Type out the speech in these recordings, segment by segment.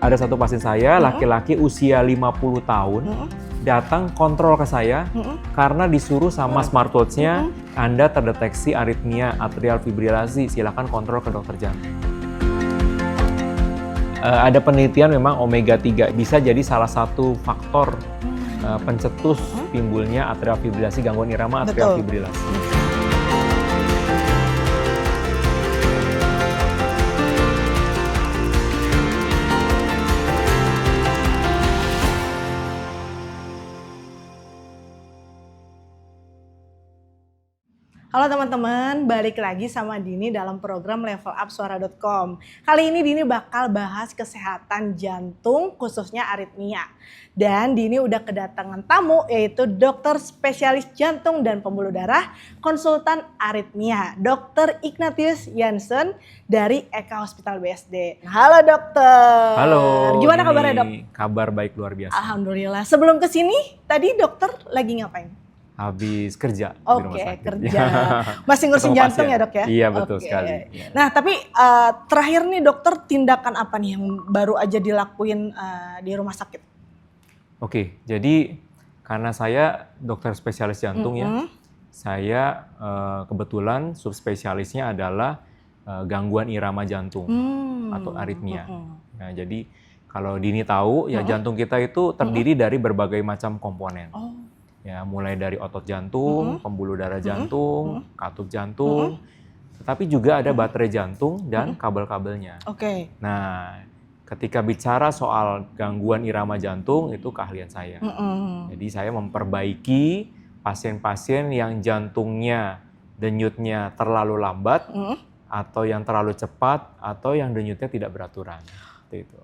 Ada satu pasien saya, laki-laki usia 50 tahun, datang kontrol ke saya karena disuruh sama smartwatch-nya, Anda terdeteksi aritmia atrial fibrilasi, silakan kontrol ke dokter jantung. Ada penelitian memang omega 3 bisa jadi salah satu faktor pencetus timbulnya atrial fibrilasi, gangguan irama atrial fibrilasi. Halo teman-teman, balik lagi sama Dini dalam program levelupsuara.com. Kali ini Dini bakal bahas kesehatan jantung, khususnya aritmia. Dan Dini udah kedatangan tamu, yaitu dokter spesialis jantung dan pembuluh darah, konsultan aritmia, Dr. Ignatius Jansen dari Eka Hospital BSD. Halo dokter. Halo. Gimana kabarnya dok? Kabar baik luar biasa. Alhamdulillah. Sebelum kesini, tadi dokter lagi ngapain? Habis kerja di rumah sakit. Kerja. Masih ngurusin jantung ya dok ya? Iya betul sekali. Nah tapi terakhir nih dokter, tindakan apa nih yang baru aja dilakuin di rumah sakit? Oke, jadi karena saya dokter spesialis jantung ya, saya kebetulan subspesialisnya adalah gangguan irama jantung atau aritmia. Nah, jadi kalau Dini tahu ya jantung kita itu terdiri dari berbagai macam komponen. Ya, mulai dari otot jantung, pembuluh darah jantung, katup jantung, tetapi juga ada baterai jantung dan kabel-kabelnya. Nah, ketika bicara soal gangguan irama jantung, itu keahlian saya. Jadi saya memperbaiki pasien-pasien yang jantungnya, denyutnya terlalu lambat, atau yang terlalu cepat, atau yang denyutnya tidak beraturan. Seperti itu.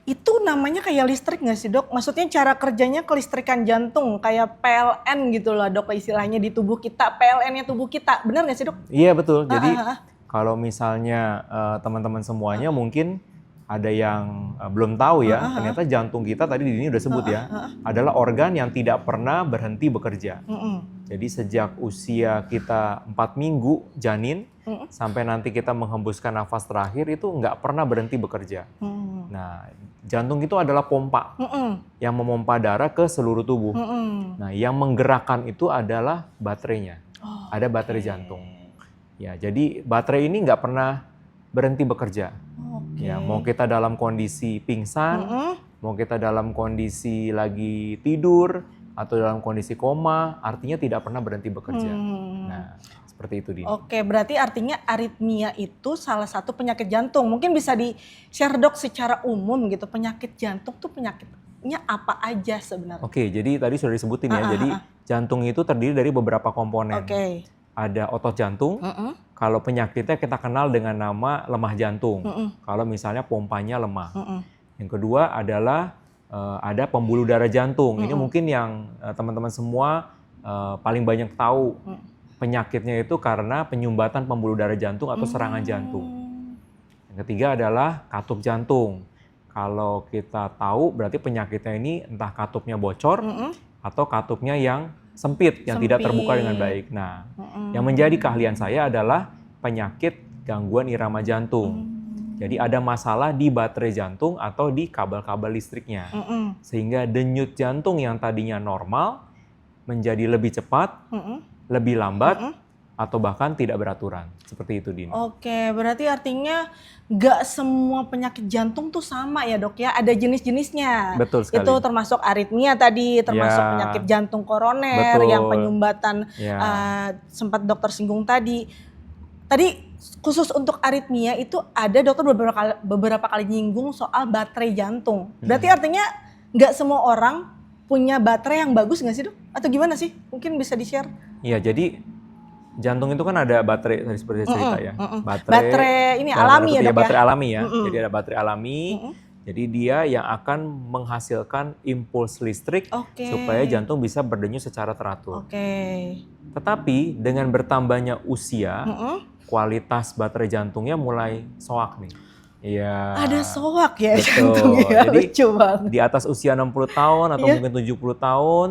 Itu namanya kayak listrik nggak sih dok? Maksudnya cara kerjanya kelistrikan jantung, kayak PLN gitu lah dok istilahnya di tubuh kita, PLN-nya tubuh kita, benar nggak sih dok? Iya betul, jadi kalau misalnya teman-teman semuanya mungkin ada yang belum tahu ya, ternyata jantung kita tadi Dini udah sebut ya, adalah organ yang tidak pernah berhenti bekerja. Jadi sejak usia kita 4 minggu janin, sampai nanti kita menghembuskan nafas terakhir itu nggak pernah berhenti bekerja. Nah, jantung itu adalah pompa yang memompa darah ke seluruh tubuh. Nah, yang menggerakkan itu adalah baterainya. Ada baterai jantung. Ya, jadi baterai ini nggak pernah berhenti bekerja. Ya, mau kita dalam kondisi pingsan, mau kita dalam kondisi lagi tidur atau dalam kondisi koma, artinya tidak pernah berhenti bekerja. Nah, seperti itu Dini. Oke, berarti artinya aritmia itu salah satu penyakit jantung. Mungkin bisa di-share dok secara umum gitu, penyakit jantung tuh penyakitnya apa aja sebenarnya? Oke, jadi tadi sudah disebutin ya, jadi jantung itu terdiri dari beberapa komponen. Ada otot jantung, kalau penyakitnya kita kenal dengan nama lemah jantung, kalau misalnya pompanya lemah. Yang kedua adalah ada pembuluh darah jantung, ini mungkin yang teman-teman semua paling banyak tahu. Penyakitnya itu karena penyumbatan pembuluh darah jantung atau serangan jantung. Yang ketiga adalah katup jantung. Kalau kita tahu berarti penyakitnya ini entah katupnya bocor atau katupnya yang sempit, yang tidak terbuka dengan baik. Nah, yang menjadi keahlian saya adalah penyakit gangguan irama jantung. Jadi ada masalah di baterai jantung atau di kabel-kabel listriknya. Sehingga denyut jantung yang tadinya normal menjadi lebih cepat, lebih lambat, atau bahkan tidak beraturan. Seperti itu Dini. Oke, berarti artinya nggak semua penyakit jantung tuh sama ya dok ya, ada jenis-jenisnya. Betul sekali. Itu termasuk aritmia tadi, termasuk penyakit jantung koroner, yang penyumbatan sempat dokter singgung tadi. Tadi khusus untuk aritmia itu ada dokter beberapa kali nyinggung soal baterai jantung. Berarti artinya nggak semua orang punya baterai yang bagus nggak sih dok? Atau gimana sih? Mungkin bisa di-share? Iya, jadi jantung itu kan ada baterai tadi seperti cerita ya. Baterai ini alami ya dok ya? Baterai alami ya. Jadi ada baterai alami. Jadi dia yang akan menghasilkan impuls listrik supaya jantung bisa berdenyut secara teratur. Tetapi dengan bertambahnya usia, kualitas baterai jantungnya mulai soak nih. Iya. Ada soak ya betul. jantungnya. Jadi lucu banget. Di atas usia 60 tahun atau mungkin 70 tahun,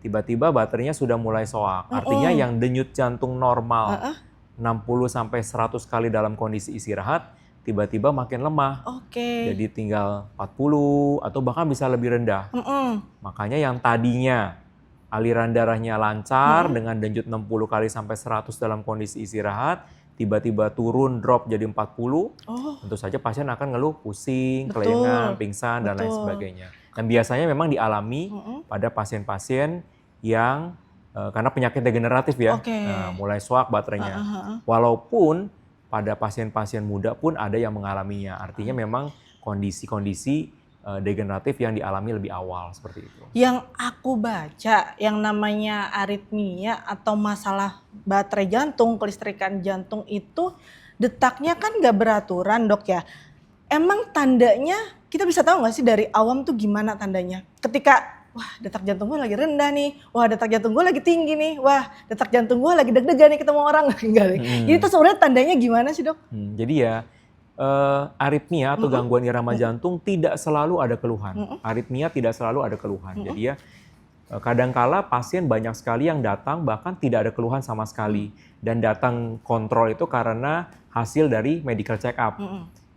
tiba-tiba baterainya sudah mulai soak. Artinya yang denyut jantung normal 60 sampai 100 kali dalam kondisi istirahat, tiba-tiba makin lemah. Jadi tinggal 40 atau bahkan bisa lebih rendah. Makanya yang tadinya aliran darahnya lancar dengan denyut 60 kali sampai 100 dalam kondisi istirahat, tiba-tiba turun drop jadi 40, tentu saja pasien akan ngeluh pusing, kelayangan, pingsan, dan lain sebagainya. Dan biasanya memang dialami pada pasien-pasien yang karena penyakit degeneratif ya, mulai swak baterainya. Walaupun pada pasien-pasien muda pun ada yang mengalaminya, artinya memang kondisi-kondisi degeneratif yang dialami lebih awal seperti itu. Yang aku baca yang namanya aritmia atau masalah baterai jantung, kelistrikan jantung itu detaknya kan nggak beraturan dok ya. Emang tandanya kita bisa tahu nggak sih dari awam tuh gimana tandanya? Ketika wah detak jantung gue lagi rendah nih, wah detak jantung gue lagi tinggi nih, wah detak jantung gue lagi deg-degan nih ketemu orang. Jadi itu sebenarnya tandanya gimana sih dok? Jadi ya aritmia atau gangguan irama jantung tidak selalu ada keluhan. Aritmia tidak selalu ada keluhan. Jadi ya kadangkala pasien banyak sekali yang datang bahkan tidak ada keluhan sama sekali. Dan datang kontrol itu karena hasil dari medical check up.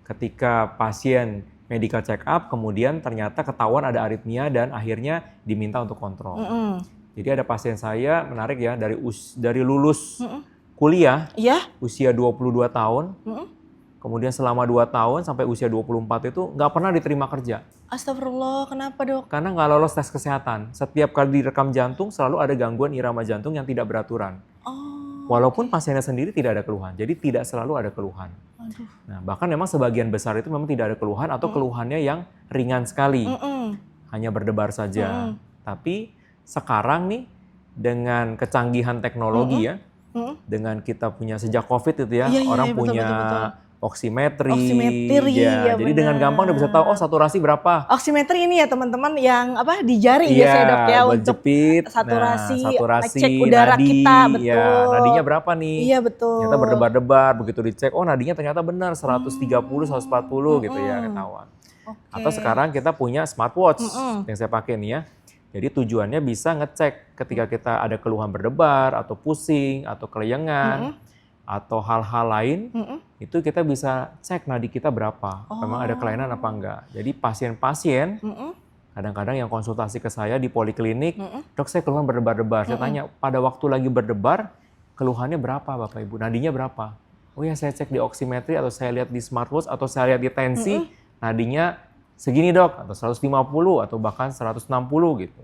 Ketika pasien medical check up, kemudian ternyata ketahuan ada aritmia dan akhirnya diminta untuk kontrol. Jadi ada pasien saya, menarik ya, dari lulus kuliah, usia 22 tahun, kemudian selama 2 tahun sampai usia 24 itu nggak pernah diterima kerja. Astagfirullah, kenapa dok? Karena nggak lolos tes kesehatan. Setiap kali direkam jantung selalu ada gangguan irama jantung yang tidak beraturan. Walaupun pasiennya sendiri tidak ada keluhan, jadi tidak selalu ada keluhan. Nah, bahkan memang sebagian besar itu memang tidak ada keluhan atau keluhannya yang ringan sekali, hanya berdebar saja. Tapi sekarang nih dengan kecanggihan teknologi ya, dengan kita punya sejak COVID itu ya, orang punya oximetry, ya jadi dengan gampang udah bisa tahu saturasi berapa. Oximetry ini ya teman-teman yang apa di jari biasanya dok ya untuk jepit, saturasi, ngecek udara nadi, kita betul. Ya, nadinya berapa nih? Iya betul. Ternyata berdebar-debar, begitu dicek, oh nadinya ternyata benar 130, 140 gitu ya ketahuan. Atau sekarang kita punya smartwatch yang saya pakai nih ya. Jadi tujuannya bisa ngecek ketika kita ada keluhan berdebar atau pusing atau kelayangan. Atau hal-hal lain, itu kita bisa cek nadi kita berapa, memang ada kelainan apa enggak. Jadi pasien-pasien, kadang-kadang yang konsultasi ke saya di poliklinik, dok saya keluhan berdebar-debar. Saya tanya, pada waktu lagi berdebar, keluhannya berapa Bapak Ibu, nadinya berapa? Oh ya saya cek di oximetry atau saya lihat di smartwatch atau saya lihat di tensi, nadinya segini dok, atau 150 atau bahkan 160 gitu.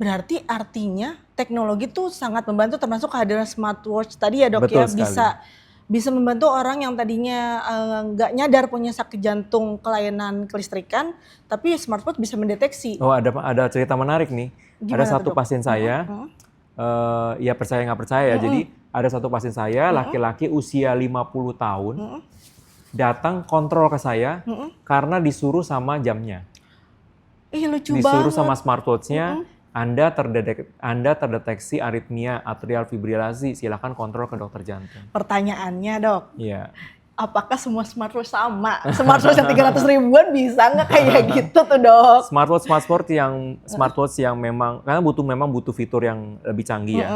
Berarti artinya teknologi tuh sangat membantu termasuk kehadiran smartwatch tadi ya dok. Betul ya bisa membantu orang yang tadinya nggak nyadar punya sakit jantung kelainan kelistrikan, tapi smartwatch bisa mendeteksi. Oh ada cerita menarik nih. Gimana ada satu pasien saya, ya percaya nggak percaya ya. Jadi ada satu pasien saya laki-laki usia 50 tahun datang kontrol ke saya karena disuruh sama jamnya. Lucu disuruh banget. Sama smartwatch-nya. Anda terdeteksi aritmia atrial fibrilasi, silakan kontrol ke dokter jantung. Pertanyaannya dok, apakah semua smartwatch sama? Smartwatch yang 300 ribuan bisa nggak kayak gitu tuh dok? Smartwatch yang memang karena butuh fitur yang lebih canggih ya.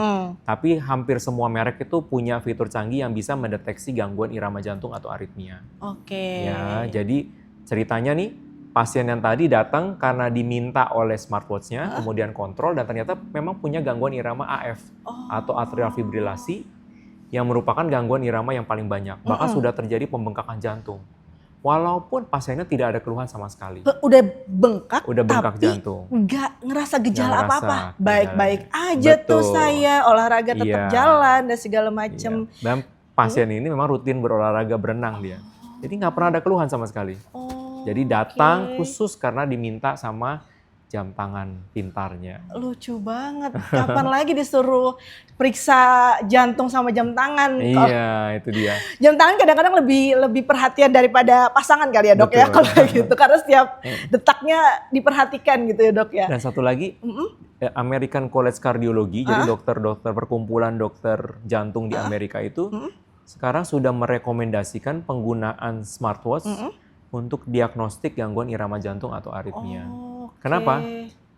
Tapi hampir semua merek itu punya fitur canggih yang bisa mendeteksi gangguan irama jantung atau aritmia. Ya, jadi ceritanya nih. Pasien yang tadi datang karena diminta oleh smartwatch-nya, kemudian kontrol dan ternyata memang punya gangguan irama AF atau atrial fibrilasi yang merupakan gangguan irama yang paling banyak. Bahkan sudah terjadi pembengkakan jantung. Walaupun pasiennya tidak ada keluhan sama sekali. Udah bengkak tapi jantung. Nggak ngerasa gejala apa-apa. Baik-baik aja tuh saya, olahraga tetap jalan dan segala macam. Dan pasien ini memang rutin berolahraga berenang dia. Jadi nggak pernah ada keluhan sama sekali. Jadi datang khusus karena diminta sama jam tangan pintarnya. Lucu banget. Kapan lagi disuruh periksa jantung sama jam tangan? Iya, itu dia. Jam tangan kadang-kadang lebih perhatian daripada pasangan kali ya dok. Betul. Ya kalau gitu. Karena setiap detaknya diperhatikan gitu ya dok ya. Dan satu lagi, American College Cardiology, jadi dokter-dokter perkumpulan dokter jantung di Amerika itu sekarang sudah merekomendasikan penggunaan smartwatch untuk diagnostik gangguan irama jantung atau aritmia. Kenapa?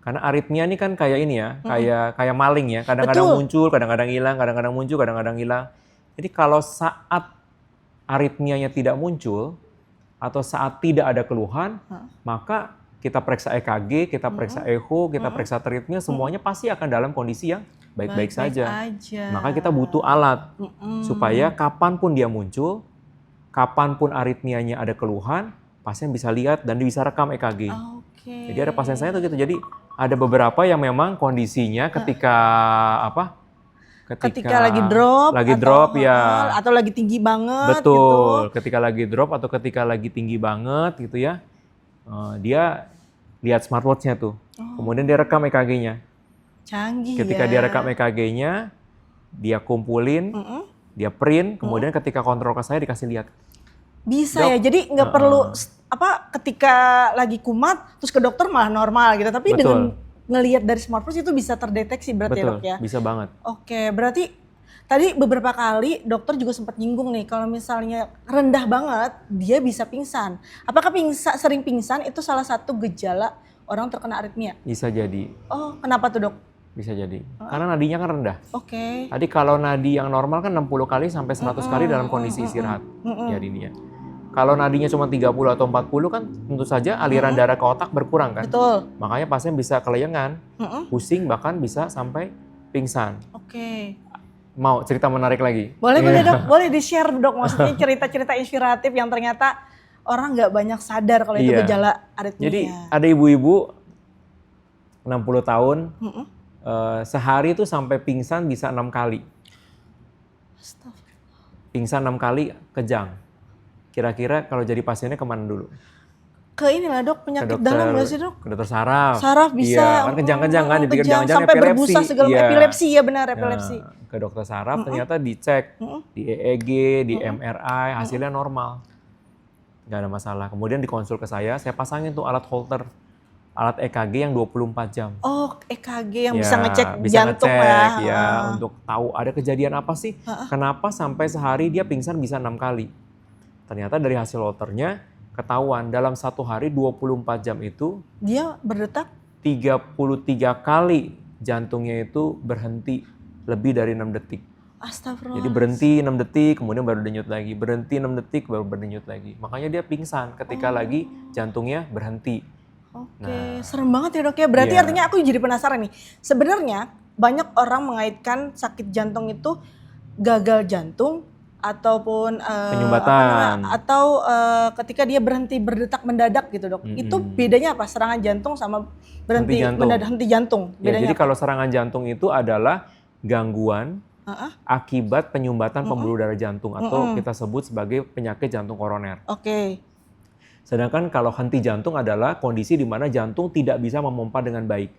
Karena aritmia ini kan kayak ini ya, kayak maling ya. Kadang-kadang muncul, kadang-kadang hilang, kadang-kadang muncul, kadang-kadang hilang. Jadi kalau saat aritmianya tidak muncul, atau saat tidak ada keluhan, maka kita periksa EKG, kita periksa echo, kita periksa aritmia, semuanya pasti akan dalam kondisi yang baik-baik saja. Maka kita butuh alat supaya kapanpun dia muncul, kapanpun aritmianya ada keluhan, pasien bisa lihat dan bisa rekam EKG. Jadi ada pasien saya tuh gitu. Jadi ada beberapa yang memang kondisinya ketika lagi drop ya, atau lagi tinggi banget. Betul. Gitu. Ketika lagi drop atau ketika lagi tinggi banget gitu ya, dia lihat smartwatch-nya tuh. Kemudian dia rekam EKG-nya. Canggih ketika dia rekam EKG-nya, dia kumpulin, dia print, kemudian ketika kontrol ke saya dikasih lihat. Bisa ya, jadi nggak perlu ketika lagi kumat terus ke dokter malah normal gitu, tapi dengan ngelihat dari smartwatch itu bisa terdeteksi berarti. Betul, ya dok ya? Bisa banget. Oke, berarti tadi beberapa kali dokter juga sempat nyinggung nih kalau misalnya rendah banget dia bisa pingsan. Apakah sering pingsan itu salah satu gejala orang terkena aritmia? Bisa jadi. Oh, kenapa tuh dok? Bisa jadi. Karena nadinya kan rendah. Oke. Tadi kalau nadi yang normal kan 60 kali sampai 100 kali dalam kondisi istirahat. Ya Dini ya. Kalau nadinya cuma 30 atau 40 kan tentu saja aliran darah ke otak berkurang kan. Betul. Makanya pasien bisa keleyengan, pusing, bahkan bisa sampai pingsan. Oke. Mau cerita menarik lagi? Boleh dok, boleh di-share dok. Maksudnya cerita-cerita inspiratif yang ternyata orang nggak banyak sadar kalau itu gejala aritmia. Jadi ada ibu-ibu 60 tahun, sehari itu sampai pingsan bisa 6 kali. Pingsan 6 kali, kejang. Kira-kira kalau jadi pasiennya kemana dulu? Ke inilah dok, penyakit dalam nggak sih dok? Ke dokter saraf. Saraf bisa. Iya, kan kejang-kejang kan, dipikir jangan-jangan sampai epilepsi. Berbusa segala epilepsi ya benar, epilepsi. Ke dokter saraf ternyata dicek di EEG, di MRI, hasilnya normal. Nggak ada masalah. Kemudian dikonsul ke saya pasangin tuh alat Holter. Alat EKG yang 24 jam. Oh, EKG yang bisa ngecek jantung ya. Untuk tahu ada kejadian apa sih, kenapa sampai sehari dia pingsan bisa 6 kali. Ternyata dari hasil Holternya ketahuan dalam satu hari 24 jam itu dia berdetak 33 kali jantungnya itu berhenti lebih dari 6 detik. Astagfirullah. Jadi berhenti 6 detik kemudian baru denyut lagi, berhenti 6 detik baru berdenyut lagi. Makanya dia pingsan ketika lagi jantungnya berhenti. Oke, serem banget ya dok ya. Berarti artinya aku jadi penasaran nih. Sebenarnya banyak orang mengaitkan sakit jantung itu gagal jantung ataupun penyumbatan atau ketika dia berhenti berdetak mendadak gitu dok. Itu bedanya apa? Serangan jantung sama berhenti mendadak henti jantung. Bedanya jadi kalau serangan jantung itu adalah gangguan akibat penyumbatan pembuluh darah jantung atau kita sebut sebagai penyakit jantung koroner. Oke. Sedangkan kalau henti jantung adalah kondisi di mana jantung tidak bisa memompa dengan baik.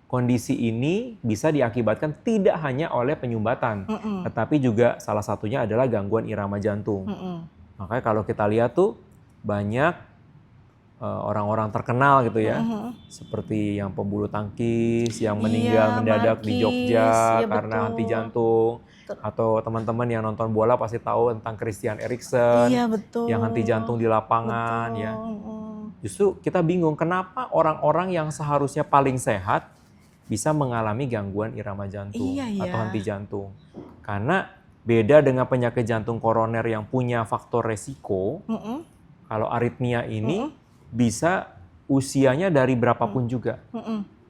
Kondisi ini bisa diakibatkan tidak hanya oleh penyumbatan, tetapi juga salah satunya adalah gangguan irama jantung. Makanya kalau kita lihat tuh banyak orang-orang terkenal gitu ya, seperti yang pebulu tangkis yang meninggal mendadak di Jogja karena henti jantung. Atau teman-teman yang nonton bola pasti tahu tentang Christian Eriksen yang henti jantung di lapangan ya. Justru kita bingung kenapa orang-orang yang seharusnya paling sehat bisa mengalami gangguan irama jantung atau henti jantung. Karena beda dengan penyakit jantung koroner yang punya faktor resiko, kalau aritmia ini bisa usianya dari berapapun juga.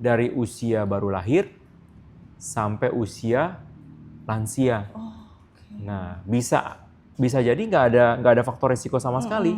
Dari usia baru lahir sampai usia lansia. Nah, bisa jadi nggak ada faktor risiko sama sekali.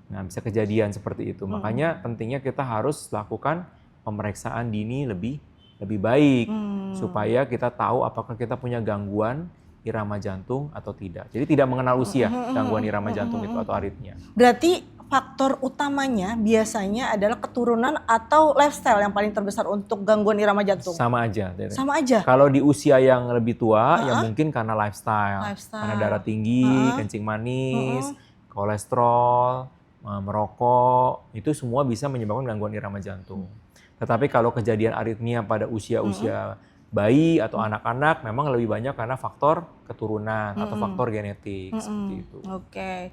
Nah, bisa kejadian seperti itu. Makanya pentingnya kita harus lakukan pemeriksaan dini lebih baik supaya kita tahu apakah kita punya gangguan irama jantung atau tidak. Jadi tidak mengenal usia gangguan irama jantung itu atau aritmia. Berarti faktor utamanya biasanya adalah keturunan atau lifestyle yang paling terbesar untuk gangguan irama jantung? Sama aja. Sama aja? Kalau di usia yang lebih tua, ya mungkin karena lifestyle. Karena darah tinggi, kencing manis, kolesterol, merokok, itu semua bisa menyebabkan gangguan irama jantung. Tetapi kalau kejadian aritmia pada usia-usia bayi atau anak-anak, memang lebih banyak karena faktor keturunan atau faktor genetik, seperti itu. Oke,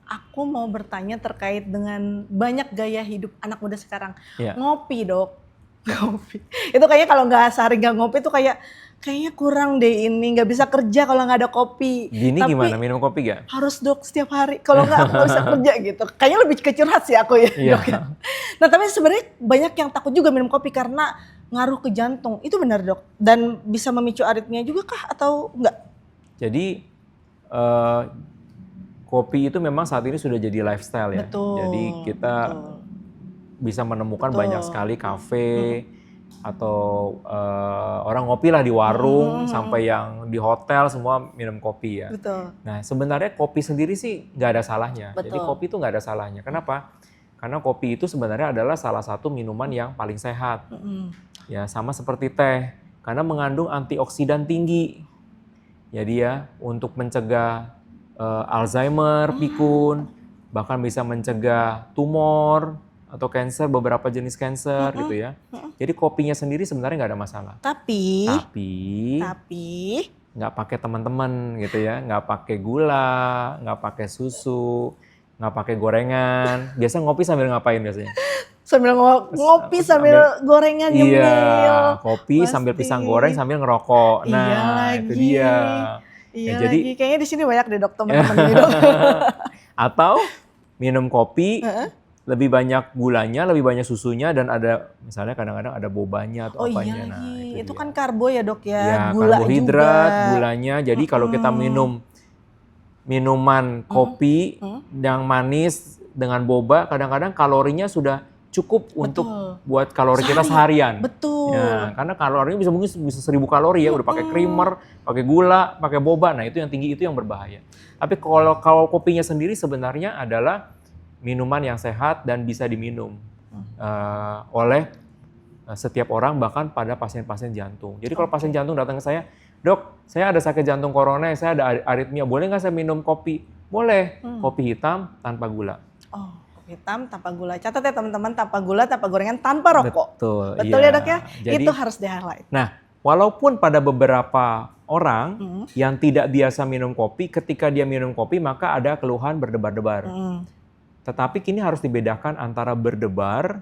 aku mau bertanya terkait dengan banyak gaya hidup anak muda sekarang. Ngopi dok, ngopi. Itu kayaknya kalau nggak sehari nggak ngopi itu kayak kayaknya kurang deh ini, nggak bisa kerja kalau nggak ada kopi. Gini tapi gimana, minum kopi gak? Harus dok setiap hari, kalau nggak aku nggak bisa kerja gitu. Kayaknya lebih ke curhat sih aku ya dok ya. Nah tapi sebenarnya banyak yang takut juga minum kopi karena ngaruh ke jantung. Itu benar dok? Dan bisa memicu aritmia juga kah atau enggak? Jadi kopi itu memang saat ini sudah jadi lifestyle ya. Betul, jadi kita bisa menemukan banyak sekali kafe atau orang ngopi lah di warung sampai yang di hotel semua minum kopi ya. Betul. Nah sebenarnya kopi sendiri sih nggak ada salahnya. Betul. Jadi kopi itu nggak ada salahnya. Kenapa? Karena kopi itu sebenarnya adalah salah satu minuman yang paling sehat. Ya sama seperti teh, karena mengandung antioksidan tinggi. Jadi ya untuk mencegah Alzheimer, pikun, bahkan bisa mencegah tumor atau kanker, beberapa jenis kanker gitu ya. Jadi kopinya sendiri sebenarnya nggak ada masalah. Tapi nggak pakai teman-teman gitu ya, nggak pakai gula, nggak pakai susu, nggak pakai gorengan. Biasa ngopi sambil ngapain biasanya? Sambil ngopi sambil gorengan nyemil. Iya, kopi sambil pisang goreng sambil ngerokok. Nah, iya lagi. Itu dia. Iya jadi, lagi, kayaknya di sini banyak deh dok teman-teman ini dok. Atau minum kopi lebih banyak gulanya, lebih banyak susunya, dan ada misalnya kadang-kadang ada bobanya atau apanya. Iya nah, itu kan karbo ya dok ya, ya gula karbohidrat, juga. Gulanya. Jadi kalau kita minum minuman kopi yang manis dengan boba, kadang-kadang kalorinya sudah cukup untuk buat kalori kita seharian. Betul. Ya, karena kalorinya mungkin bisa 1000 kalori ya, udah pakai creamer, pakai gula, pakai boba. Nah itu yang tinggi, itu yang berbahaya. Tapi kalau kopinya sendiri sebenarnya adalah minuman yang sehat dan bisa diminum oleh setiap orang, bahkan pada pasien-pasien jantung. Jadi kalau pasien jantung datang ke saya, dok, saya ada sakit jantung koroner, saya ada aritmia, boleh nggak saya minum kopi? Boleh, kopi hitam tanpa gula. Hitam tanpa gula. Catat ya teman-teman, tanpa gula, tanpa gorengan, tanpa rokok. Betul iya. Ya dok ya? Jadi, itu harus di-highlight. Nah, walaupun pada beberapa orang yang tidak biasa minum kopi, ketika dia minum kopi maka ada keluhan berdebar-debar. Tetapi kini harus dibedakan antara berdebar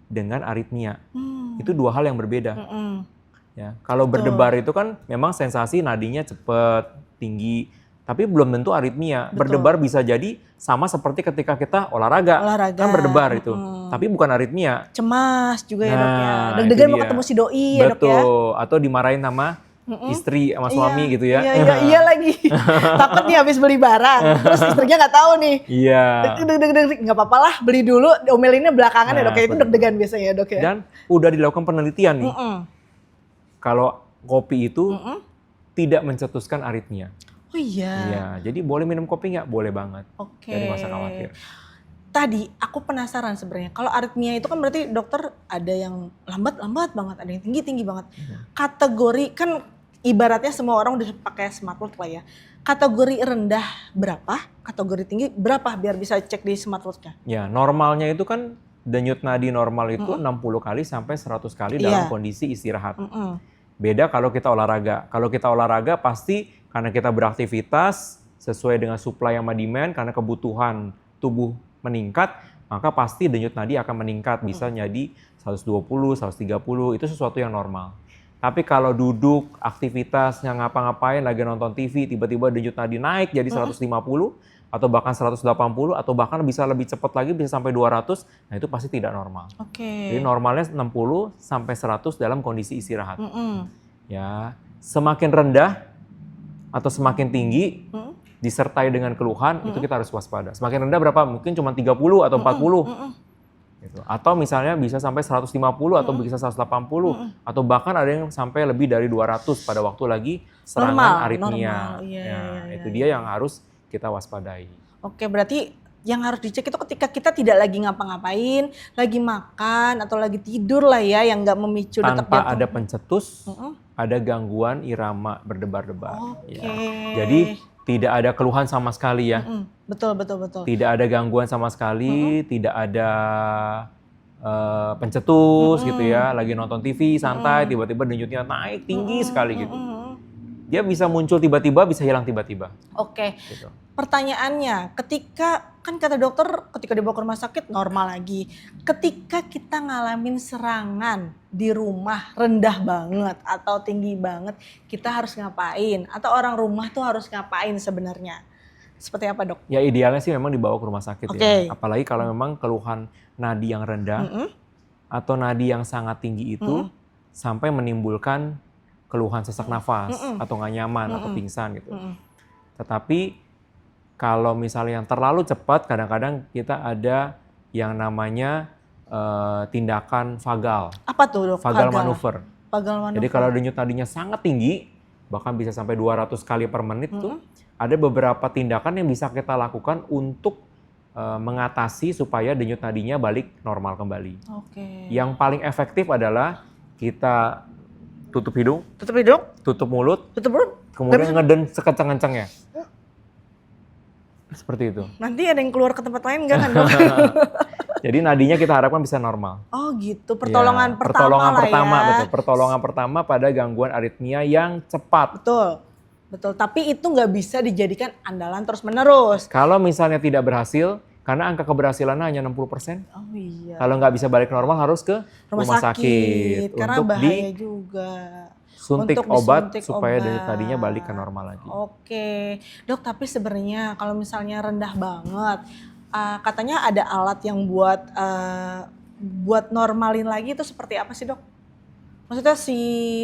dengan aritmia. Itu dua hal yang berbeda. Ya, kalau berdebar itu kan memang sensasi nadinya cepat, tinggi, tapi belum tentu aritmia. Berdebar bisa jadi sama seperti ketika kita olahraga. Kan berdebar itu. Tapi bukan aritmia. Cemas juga ya dok ya. Deg-degan mau ketemu si doi ya dok ya. Betul, atau dimarahin sama istri sama suami gitu ya. Iya lagi. Takut nih habis beli barang, terus istrinya nggak tahu nih. Iya. Nggak apa-apa lah, beli dulu, omelinnya belakangan ya dok ya. Itu deg-degan biasanya ya dok ya. Dan udah dilakukan penelitian nih. Kalau kopi itu tidak mencetuskan aritmia. Oh iya. Iya, jadi boleh minum kopi nggak? Boleh banget. Jadi nggak usah khawatir. Tadi aku penasaran sebenarnya. Kalau aritmia itu kan berarti dokter ada yang lambat banget, ada yang tinggi banget. Kategori kan ibaratnya semua orang udah pakai smartwatch lah ya. Kategori rendah berapa? Kategori tinggi berapa biar bisa cek di smartwatch-nya? Ya, normalnya itu kan denyut nadi normal itu 60 kali sampai 100 kali dalam kondisi istirahat. Beda kalau kita olahraga. Kalau kita olahraga pasti karena kita beraktivitas sesuai dengan supply sama demand, karena kebutuhan tubuh meningkat, maka pasti denyut nadi akan meningkat, bisa jadi 120, 130, itu sesuatu yang normal. Tapi kalau duduk, aktivitasnya ngapa-ngapain, lagi nonton TV, tiba-tiba denyut nadi naik jadi 150, atau bahkan 180, atau bahkan bisa lebih cepat lagi, bisa sampai 200, nah itu pasti tidak normal. Jadi normalnya 60 sampai 100 dalam kondisi istirahat. Ya, semakin rendah atau semakin tinggi, disertai dengan keluhan, itu kita harus waspada. Semakin rendah berapa? Mungkin cuma 30 atau 40. Gitu. Atau misalnya bisa sampai 150 atau bisa 180, atau bahkan ada yang sampai lebih dari 200 pada waktu lagi serangan aritmia. Itu dia yang harus kita waspadai. Oke, berarti yang harus dicek itu ketika kita tidak lagi ngapa-ngapain, lagi makan atau lagi tidur lah ya, yang nggak memicu detak jantung. Tanpa ada pencetus, ada gangguan irama berdebar-debar. Ya. Jadi tidak ada keluhan sama sekali ya. Betul. Tidak ada gangguan sama sekali, tidak ada pencetus gitu ya. Lagi nonton TV santai, tiba-tiba denyutnya naik tinggi sekali gitu. Dia bisa muncul tiba-tiba, bisa hilang tiba-tiba. Oke. Gitu. Pertanyaannya, ketika kan kata dokter ketika dibawa ke rumah sakit normal lagi. Ketika kita ngalamin serangan di rumah rendah banget atau tinggi banget, kita harus ngapain? Atau orang rumah tuh harus ngapain sebenarnya? Seperti apa, Dok? Ya idealnya sih memang dibawa ke rumah sakit ya. Apalagi kalau memang keluhan nadi yang rendah atau nadi yang sangat tinggi itu sampai menimbulkan keluhan sesak nafas atau nggak nyaman atau pingsan gitu. Tetapi kalau misalnya yang terlalu cepat, kadang-kadang kita ada yang namanya tindakan vagal. Apa tuh, Dok? Vagal manuver. Vagal manuver. Jadi kalau denyut nadinya sangat tinggi, bahkan bisa sampai 200 kali per menit tuh, ada beberapa tindakan yang bisa kita lakukan untuk mengatasi supaya denyut nadinya balik normal kembali. Yang paling efektif adalah kita tutup hidung, tutup mulut, kemudian ngeden sekencang-kencangnya. Seperti itu. Nanti ada yang keluar ke tempat lain nggak kan, Dok? Jadi nadinya kita harapkan bisa normal. Oh gitu, pertolongan pertama pada gangguan aritmia yang cepat. Betul. Tapi itu nggak bisa dijadikan andalan terus-menerus. Kalau misalnya tidak berhasil, karena angka keberhasilannya hanya 60%. Oh iya. Kalau nggak bisa balik normal harus ke rumah sakit. Karena untuk bahaya juga. Suntik obat supaya denyut nadinya balik ke normal lagi. Oke, Dok, tapi sebenarnya kalau misalnya rendah banget, katanya ada alat yang buat normalin lagi itu seperti apa sih, Dok? Maksudnya si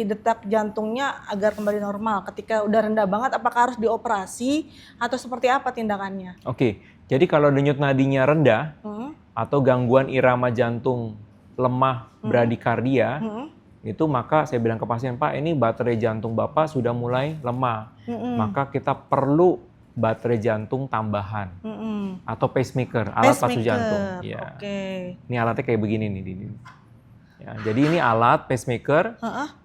detak jantungnya agar kembali normal ketika udah rendah banget, apakah harus dioperasi atau seperti apa tindakannya? Oke, jadi kalau denyut nadinya rendah atau gangguan irama jantung lemah bradikardia, itu maka saya bilang ke pasien, Pak, ini baterai jantung Bapak sudah mulai lemah. Maka kita perlu baterai jantung tambahan atau pacemaker, alat pacu jantung. Ya. Ini alatnya kayak begini nih. Ya, jadi ini alat pacemaker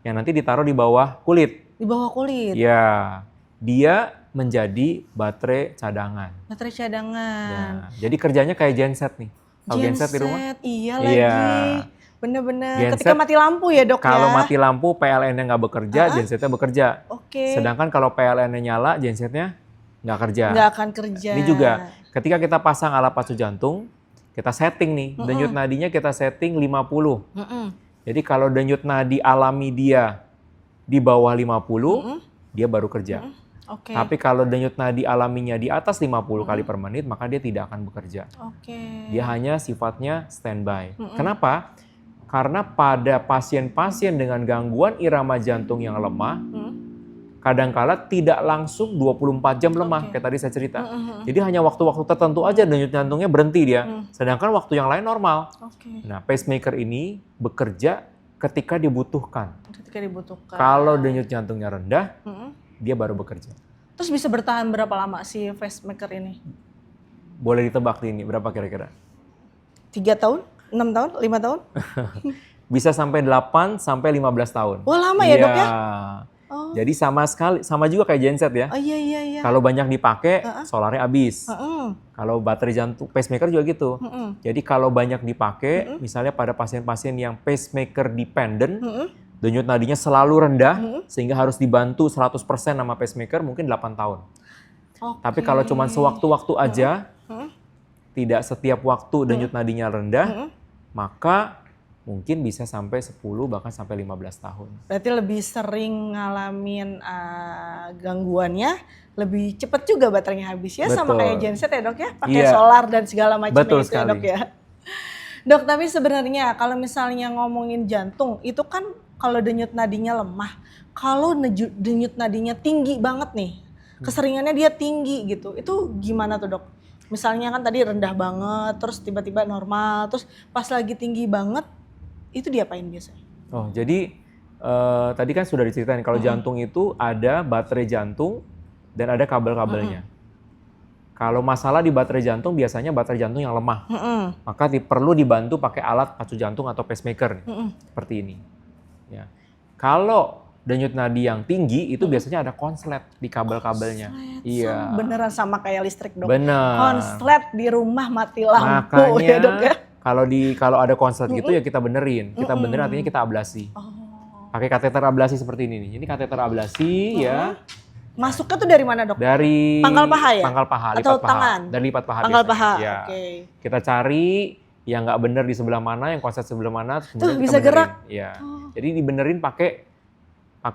yang nanti ditaruh di bawah kulit. Di bawah kulit? Ya, dia menjadi baterai cadangan. Baterai cadangan. Ya, jadi kerjanya kayak genset nih. Tahu genset di rumah? Iya lagi. Bener-bener. Ketika mati lampu ya, Dok, kalau mati lampu PLN-nya nggak bekerja, gensetnya bekerja. Sedangkan kalau PLN-nya nyala, gensetnya nggak kerja. Nggak akan kerja. Ini juga ketika kita pasang alat pacu jantung, kita setting nih, denyut nadinya kita setting 50. Jadi kalau denyut nadi alami dia di bawah 50, dia baru kerja. Tapi kalau denyut nadi alaminya di atas 50 kali per menit, maka dia tidak akan bekerja. Dia hanya sifatnya standby. Kenapa? Karena pada pasien-pasien dengan gangguan irama jantung yang lemah, kadangkala tidak langsung 24 jam lemah, kayak tadi saya cerita. Jadi hanya waktu-waktu tertentu aja denyut jantungnya berhenti dia, sedangkan waktu yang lain normal. Nah, pacemaker ini bekerja ketika dibutuhkan. Kalau denyut jantungnya rendah, dia baru bekerja. Terus bisa bertahan berapa lama si pacemaker ini? Boleh ditebak ini, berapa kira-kira? 3 tahun? 6 tahun? 5 tahun? Bisa sampai 8 sampai 15 tahun. Wah, lama ya, Dok ya? Jadi sama juga kayak genset ya. Iya. Kalau banyak dipakai, solarnya habis. Kalau baterai jantung pacemaker juga gitu. Jadi kalau banyak dipakai, misalnya pada pasien-pasien yang pacemaker dependent, denyut nadinya selalu rendah sehingga harus dibantu 100% sama pacemaker, mungkin 8 tahun. Tapi kalau cuma sewaktu-waktu aja, tidak setiap waktu denyut nadinya rendah, maka mungkin bisa sampai 10 bahkan sampai 15 tahun. Berarti lebih sering ngalamin gangguannya, lebih cepat juga baterainya habis ya. Betul. Sama kayak genset ya, Dok ya, pakai solar dan segala macamnya itu ya, Dok ya. Dok, tapi sebenarnya kalau misalnya ngomongin jantung, itu kan kalau denyut nadinya lemah, kalau denyut nadinya tinggi banget nih, keseringannya dia tinggi gitu, itu gimana tuh, Dok? Misalnya kan tadi rendah banget, terus tiba-tiba normal, terus pas lagi tinggi banget, itu diapain biasanya? Oh, jadi tadi kan sudah diceritain kalau jantung itu ada baterai jantung dan ada kabel-kabelnya. Kalau masalah di baterai jantung, biasanya baterai jantung yang lemah, maka perlu dibantu pakai alat pacu jantung atau pacemaker, seperti ini. Ya. Kalau denyut nadi yang tinggi itu biasanya ada konslet di kabel-kabelnya. Iya. Beneran sama kayak listrik, Dok. Bener. Konslet di rumah mati lampu. Makanya ya, Dok ya. Kalau ada konslet gitu ya kita benerin. Kita benerin artinya kita ablasi. Pakai kateter ablasi seperti ini nih. Ini kateter ablasi ya. Masuknya tuh dari mana, Dok? Dari pangkal paha ya? Pangkal paha, atau lipat tangan? paha. Dari lipat paha. Pangkal paha. Ya. Oke. Kita cari yang nggak benar di sebelah mana, yang konsep sebelah mana, tuh bisa gerak. Ya. Jadi dibenerin pakai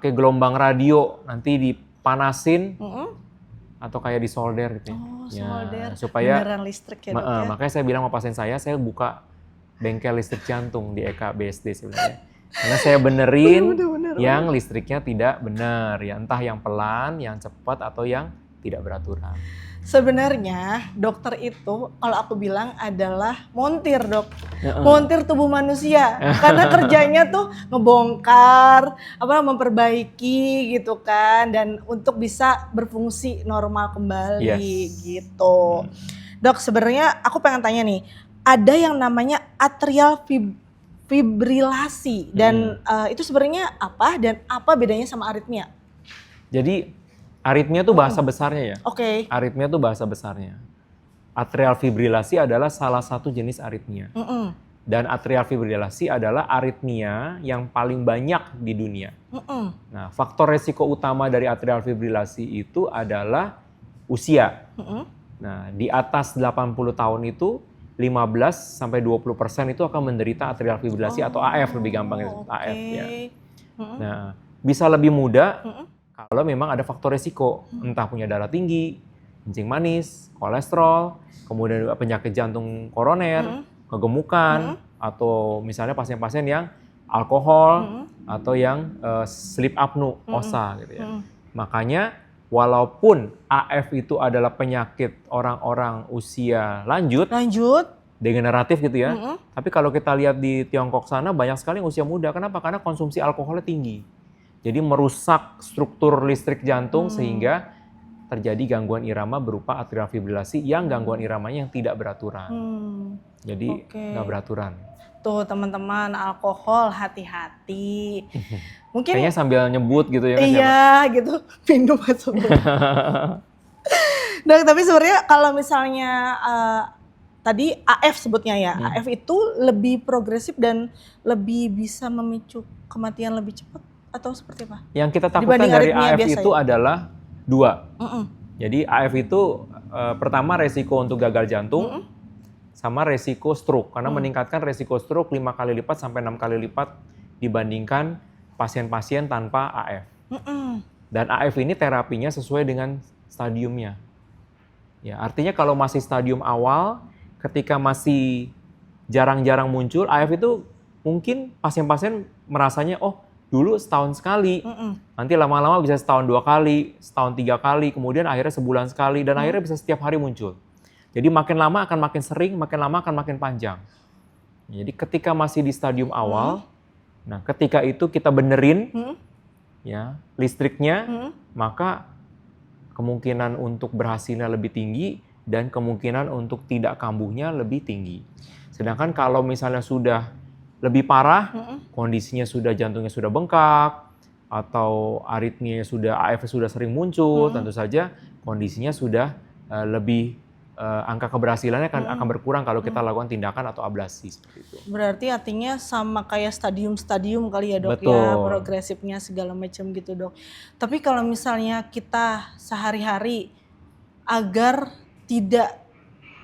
gelombang radio, nanti dipanasin atau kayak disolder gitu. Solder. Supaya beneran listrik ya, Dok ya. Makanya saya bilang sama pasien saya buka bengkel listrik jantung di EK BSD sebenarnya. Karena saya benerin yang listriknya tidak benar, ya entah yang pelan, yang cepat atau yang tidak beraturan. Sebenarnya dokter itu kalau aku bilang adalah montir, Dok. Montir tubuh manusia. Karena kerjanya tuh ngebongkar, memperbaiki gitu kan, dan untuk bisa berfungsi normal kembali gitu. Dok, sebenarnya aku pengen tanya nih, ada yang namanya atrial fibrilasi dan itu sebenarnya apa dan apa bedanya sama aritmia? Jadi aritmia itu bahasa besarnya ya. Oke. Aritmia itu bahasa besarnya. Atrial fibrilasi adalah salah satu jenis aritmia. Dan atrial fibrilasi adalah aritmia yang paling banyak di dunia. Nah, faktor resiko utama dari atrial fibrilasi itu adalah usia. Nah, di atas 80 tahun itu 15-20% itu akan menderita atrial fibrilasi atau AF, lebih gampang itu, AF ya. Nah, bisa lebih muda kalau memang ada faktor resiko, entah punya darah tinggi, kencing manis, kolesterol, kemudian penyakit jantung koroner, kegemukan, atau misalnya pasien-pasien yang alkohol atau yang sleep apnea, OSA gitu ya. Makanya walaupun AF itu adalah penyakit orang-orang usia lanjut, degeneratif gitu ya. Tapi kalau kita lihat di Tiongkok sana banyak sekali yang usia muda. Kenapa? Karena konsumsi alkoholnya tinggi. Jadi merusak struktur listrik jantung sehingga terjadi gangguan irama berupa atrial fibrilasi yang gangguan iramanya yang tidak beraturan. Jadi nggak beraturan. Tuh teman-teman, alkohol hati-hati. Mungkin kayaknya sambil nyebut gitu ya kan? Iya gitu, minum masuk. Dok, tapi sebenarnya kalau misalnya tadi AF sebutnya ya, AF itu lebih progresif dan lebih bisa memicu kematian lebih cepat atau seperti apa? Yang kita takutkan dari AF itu adalah dua. Jadi AF itu pertama resiko untuk gagal jantung, sama resiko stroke. Karena meningkatkan resiko stroke 5 kali lipat sampai 6 kali lipat dibandingkan pasien-pasien tanpa AF. Dan AF ini terapinya sesuai dengan stadiumnya. Ya, artinya kalau masih stadium awal, ketika masih jarang-jarang muncul, AF itu mungkin pasien-pasien merasanya, oh dulu setahun sekali, nanti lama-lama bisa setahun 2 kali, setahun 3 kali, kemudian akhirnya sebulan sekali, dan akhirnya bisa setiap hari muncul. Jadi makin lama akan makin sering, makin lama akan makin panjang. Jadi ketika masih di stadium awal, nah ketika itu kita benerin ya listriknya, maka kemungkinan untuk berhasilnya lebih tinggi dan kemungkinan untuk tidak kambuhnya lebih tinggi. Sedangkan kalau misalnya sudah lebih parah, kondisinya sudah jantungnya sudah bengkak atau aritmia AF sudah sering muncul, tentu saja kondisinya sudah lebih angka keberhasilannya akan berkurang kalau kita lakukan tindakan atau ablasi seperti itu. Berarti artinya sama kayak stadium-stadium kali ya, Dok. Betul. Ya, progresifnya segala macam gitu, Dok. Tapi kalau misalnya kita sehari-hari agar tidak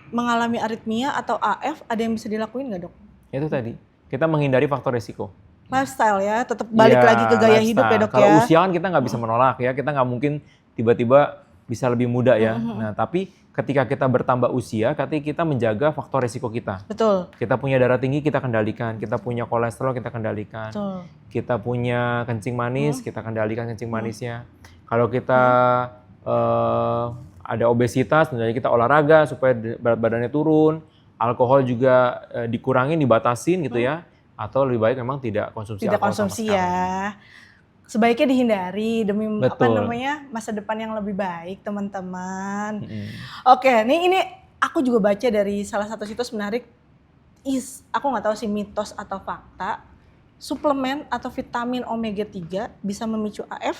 mengalami aritmia atau AF, ada yang bisa dilakuin nggak, Dok? Itu tadi, kita menghindari faktor resiko. Lifestyle ya, tetap balik lagi ke gaya hidup ya, Dok. Kalau ya. usia kan kita nggak bisa menolak ya, kita nggak mungkin tiba-tiba bisa lebih muda ya. Nah, tapi ketika kita bertambah usia, kita menjaga faktor resiko kita. Betul. Kita punya darah tinggi, kita kendalikan. Kita punya kolesterol, kita kendalikan. Betul. Kita punya kencing manis, kita kendalikan kencing manisnya. Kalau kita ada obesitas, tentunya kita olahraga supaya berat badannya turun. Alkohol juga dikurangin, dibatasin gitu ya. Atau lebih baik memang tidak konsumsi alkohol sama sekali. Ya. Sebaiknya dihindari demi masa depan yang lebih baik, teman-teman. Oke, ini aku juga baca dari salah satu situs menarik. Aku nggak tahu sih mitos atau fakta, suplemen atau vitamin omega 3 bisa memicu AF.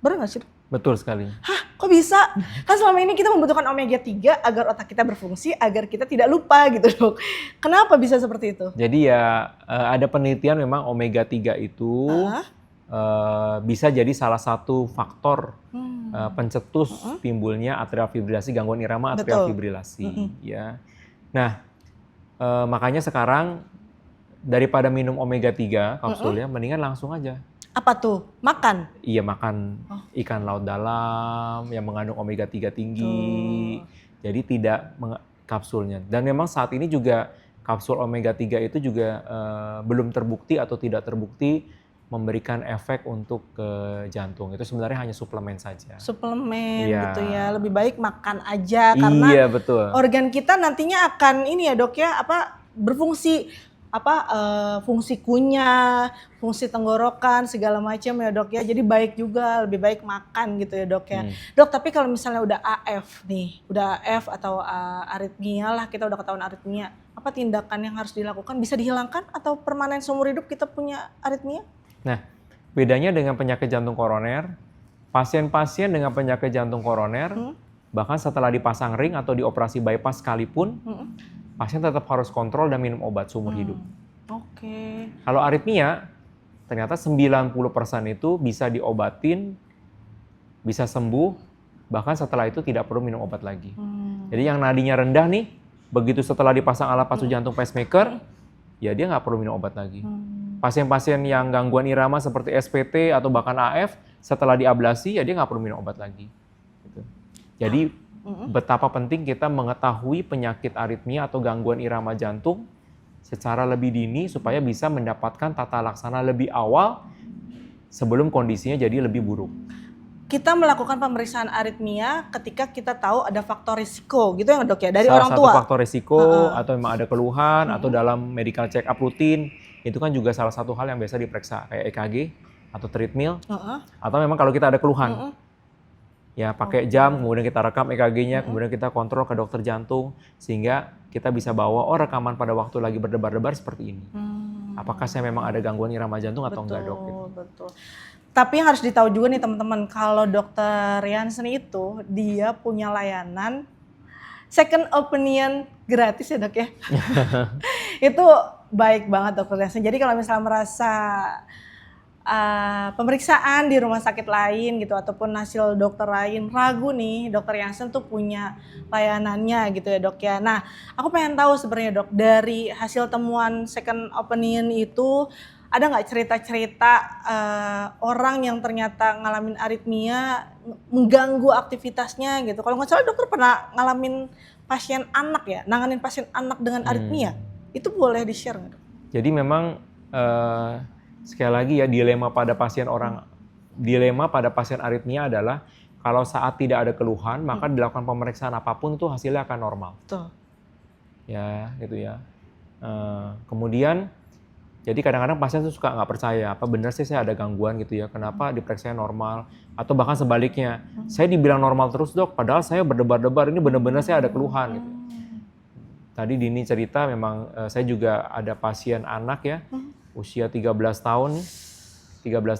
Benar nggak sih? Betul sekali. Hah, kok bisa? Kan selama ini kita membutuhkan omega 3 agar otak kita berfungsi, agar kita tidak lupa gitu, Dok. Kenapa bisa seperti itu? Jadi ya ada penelitian memang omega 3 itu bisa jadi salah satu faktor pencetus timbulnya atrial fibrilasi, gangguan irama atrial fibrilasi. Ya. Nah, makanya sekarang daripada minum omega 3 kapsulnya, mendingan langsung aja. Apa tuh? Makan? Iya, makan ikan laut dalam yang mengandung omega 3 tinggi. Jadi tidak kapsulnya. Dan memang saat ini juga kapsul omega 3 itu juga belum terbukti atau tidak terbukti memberikan efek untuk ke jantung. Itu sebenarnya hanya suplemen saja. Suplemen gitu ya. Lebih baik makan aja karena betul. Organ kita nantinya akan ini ya dok ya, berfungsi fungsi kunyah, fungsi tenggorokan segala macam ya dok ya. Jadi baik juga, lebih baik makan gitu ya dok ya. Dok, tapi kalau misalnya udah AF nih, udah AF atau aritmia lah, kita udah ketahuan aritmia, apa tindakan yang harus dilakukan? Bisa dihilangkan atau permanen seumur hidup kita punya aritmia? Nah, bedanya dengan penyakit jantung koroner, pasien-pasien dengan penyakit jantung koroner, bahkan setelah dipasang ring atau dioperasi bypass sekalipun, pasien tetap harus kontrol dan minum obat seumur hidup. Oke. Kalau aritmia, ternyata 90% itu bisa diobatin, bisa sembuh, bahkan setelah itu tidak perlu minum obat lagi. Jadi yang nadinya rendah nih, begitu setelah dipasang alat pacu jantung pacemaker, ya dia nggak perlu minum obat lagi. Pasien-pasien yang gangguan irama seperti SPT atau bahkan AF, setelah diablasi, ya dia nggak perlu minum obat lagi. Gitu. Jadi betapa penting kita mengetahui penyakit aritmia atau gangguan irama jantung secara lebih dini supaya bisa mendapatkan tata laksana lebih awal sebelum kondisinya jadi lebih buruk. Kita melakukan pemeriksaan aritmia ketika kita tahu ada faktor risiko gitu ya dok ya, dari orang tua. Salah satu faktor risiko atau memang ada keluhan atau dalam medical check up rutin, itu kan juga salah satu hal yang biasa diperiksa kayak EKG atau treadmill atau memang kalau kita ada keluhan. Ya, pakai jam, kemudian kita rekam EKG-nya, kemudian kita kontrol ke dokter jantung, sehingga kita bisa bawa, rekaman pada waktu lagi berdebar-debar seperti ini. Apakah saya memang ada gangguan irama jantung atau enggak dok? Gitu. Betul. Tapi yang harus ditahu juga nih teman-teman, kalau dokter Jansen itu, dia punya layanan second opinion gratis ya dok ya. Itu baik banget dokter Jansen. Jadi kalau misalnya merasa pemeriksaan di rumah sakit lain gitu ataupun hasil dokter lain ragu nih, dokter Jansen tuh punya layanannya gitu ya dok ya. Nah, aku pengen tahu sebenarnya dok, dari hasil temuan second opinion itu ada nggak cerita-cerita orang yang ternyata ngalamin aritmia mengganggu aktivitasnya gitu? Kalau nggak salah dokter pernah ngalamin pasien anak ya, nanganin pasien anak dengan aritmia, itu boleh di-share nggak dok? Jadi memang sekali lagi ya, dilema pada pasien aritmia adalah kalau saat tidak ada keluhan maka dilakukan pemeriksaan apapun itu hasilnya akan normal. Betul. Ya, gitu ya. Kemudian jadi kadang-kadang pasien tuh suka nggak percaya, apa benar sih saya ada gangguan gitu ya, kenapa diperiksa normal, atau bahkan sebaliknya, saya dibilang normal terus dok, padahal saya berdebar-debar, ini benar-benar saya ada keluhan gitu. Tadi Dini cerita memang saya juga ada pasien anak ya, usia 13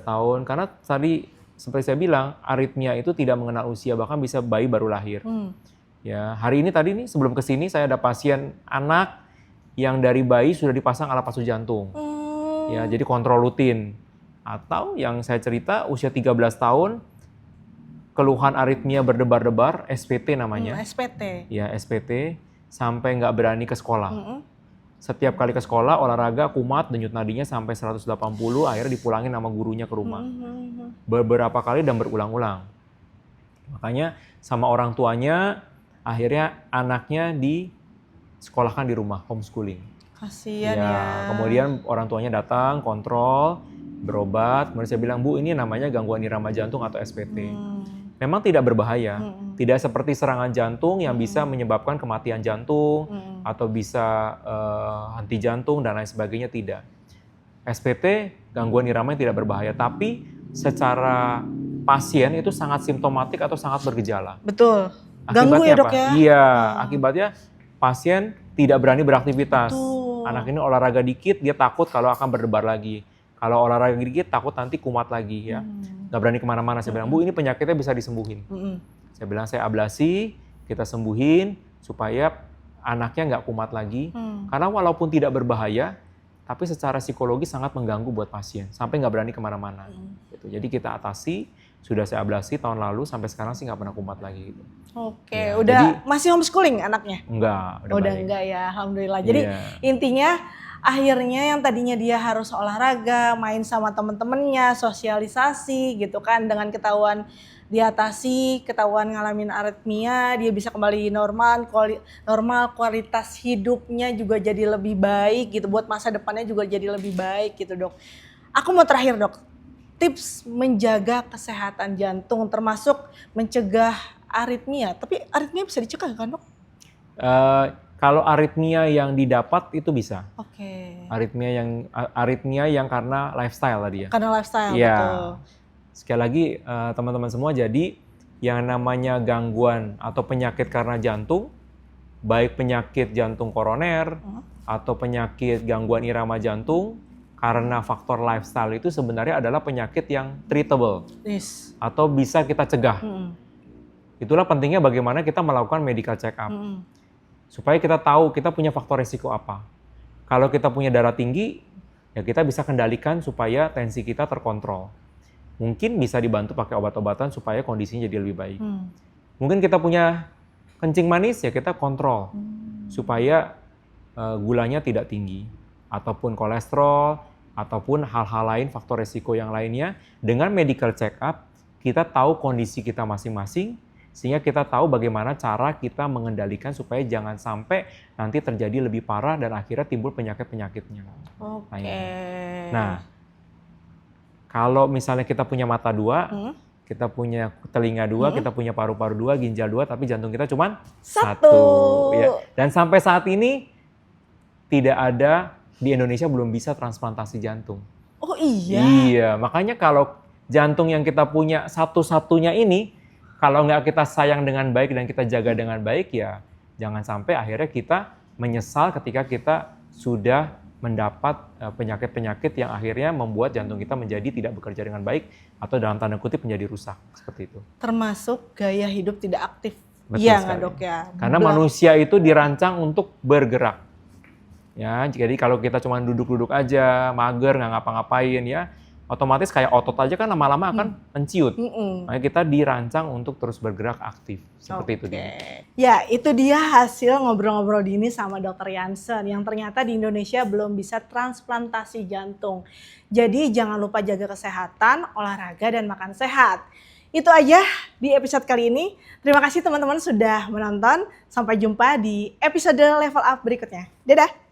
tahun, karena tadi seperti saya bilang, aritmia itu tidak mengenal usia, bahkan bisa bayi baru lahir. Ya, hari ini tadi nih sebelum kesini saya ada pasien anak yang dari bayi sudah dipasang alat pacu jantung. Ya, jadi kontrol rutin. Atau yang saya cerita usia 13 tahun, keluhan aritmia berdebar-debar, SPT namanya. SPT. Ya, SPT, sampai nggak berani ke sekolah. Setiap kali ke sekolah, olahraga, kumat, denyut nadinya sampai 180, akhirnya dipulangin sama gurunya ke rumah. Beberapa kali dan berulang-ulang. Makanya sama orang tuanya, akhirnya anaknya disekolahkan di rumah, homeschooling. Kasian ya. Kemudian orang tuanya datang, kontrol, berobat. Kemudian saya bilang, Bu, ini namanya gangguan irama jantung atau SPT. Memang tidak berbahaya. Tidak seperti serangan jantung yang bisa menyebabkan kematian jantung atau bisa henti jantung dan lain sebagainya, tidak. SPT, gangguan irama yang tidak berbahaya. Tapi secara pasien itu sangat simptomatik atau sangat bergejala. Betul. Ganggu ya dok ya? Iya, akibatnya pasien tidak berani beraktivitas. Anak ini olahraga dikit, dia takut kalau akan berdebar lagi. Kalau olahraga dikit, takut nanti kumat lagi ya. Nggak berani kemana-mana. Saya bilang, Bu, ini penyakitnya bisa disembuhin. Saya bilang, saya ablasi, kita sembuhin supaya anaknya nggak kumat lagi. Karena walaupun tidak berbahaya, tapi secara psikologi sangat mengganggu buat pasien, sampai nggak berani kemana-mana. Gitu. Jadi kita atasi, sudah saya ablasi tahun lalu, sampai sekarang sih nggak pernah kumat lagi. Gitu. Oke, ya, udah jadi, masih homeschooling anaknya? Enggak, udah enggak ya, alhamdulillah. Jadi intinya akhirnya yang tadinya dia harus olahraga, main sama temen-temennya, sosialisasi gitu kan, dengan ketahuan diatasi, ketahuan ngalamin aritmia, dia bisa kembali normal, kualitas hidupnya juga jadi lebih baik gitu, buat masa depannya juga jadi lebih baik gitu dok. Aku mau terakhir dok, tips menjaga kesehatan jantung termasuk mencegah aritmia, tapi aritmia bisa dicegah kan dok? Kalau aritmia yang didapat itu bisa. Oke. Aritmia yang karena lifestyle tadi ya. Karena lifestyle, ya. Betul. Sekali lagi teman-teman semua, jadi yang namanya gangguan atau penyakit karena jantung, baik penyakit jantung koroner atau penyakit gangguan irama jantung, karena faktor lifestyle itu sebenarnya adalah penyakit yang treatable atau bisa kita cegah. Itulah pentingnya bagaimana kita melakukan medical check up. Supaya kita tahu kita punya faktor risiko apa. Kalau kita punya darah tinggi, ya kita bisa kendalikan supaya tensi kita terkontrol. Mungkin bisa dibantu pakai obat-obatan supaya kondisinya jadi lebih baik. Mungkin kita punya kencing manis, ya kita kontrol supaya gulanya tidak tinggi. Ataupun kolesterol, ataupun hal-hal lain, faktor risiko yang lainnya. Dengan medical check up, kita tahu kondisi kita masing-masing, sehingga kita tahu bagaimana cara kita mengendalikan supaya jangan sampai nanti terjadi lebih parah dan akhirnya timbul penyakit-penyakitnya. Oke. Nah, kalau misalnya kita punya mata dua, kita punya telinga dua, kita punya paru-paru dua, ginjal dua, tapi jantung kita cuma satu. Ya. Dan sampai saat ini tidak ada di Indonesia belum bisa transplantasi jantung. Oh iya? Iya, makanya kalau jantung yang kita punya satu-satunya ini, kalau nggak kita sayang dengan baik dan kita jaga dengan baik, ya jangan sampai akhirnya kita menyesal ketika kita sudah mendapat penyakit-penyakit yang akhirnya membuat jantung kita menjadi tidak bekerja dengan baik atau dalam tanda kutip menjadi rusak, seperti itu. Termasuk gaya hidup tidak aktif. Iya nggak dok ya? Karena manusia itu dirancang untuk bergerak. Ya, jadi kalau kita cuma duduk-duduk aja, mager, nggak ngapa-ngapain ya, otomatis kayak otot aja kan lama-lama akan menciut. Makanya kita dirancang untuk terus bergerak aktif. Seperti itu dia. Ya, itu dia hasil ngobrol-ngobrol Dini sama Dr. Jansen yang ternyata di Indonesia belum bisa transplantasi jantung. Jadi jangan lupa jaga kesehatan, olahraga, dan makan sehat. Itu aja di episode kali ini. Terima kasih teman-teman sudah menonton. Sampai jumpa di episode Level Up berikutnya. Dadah!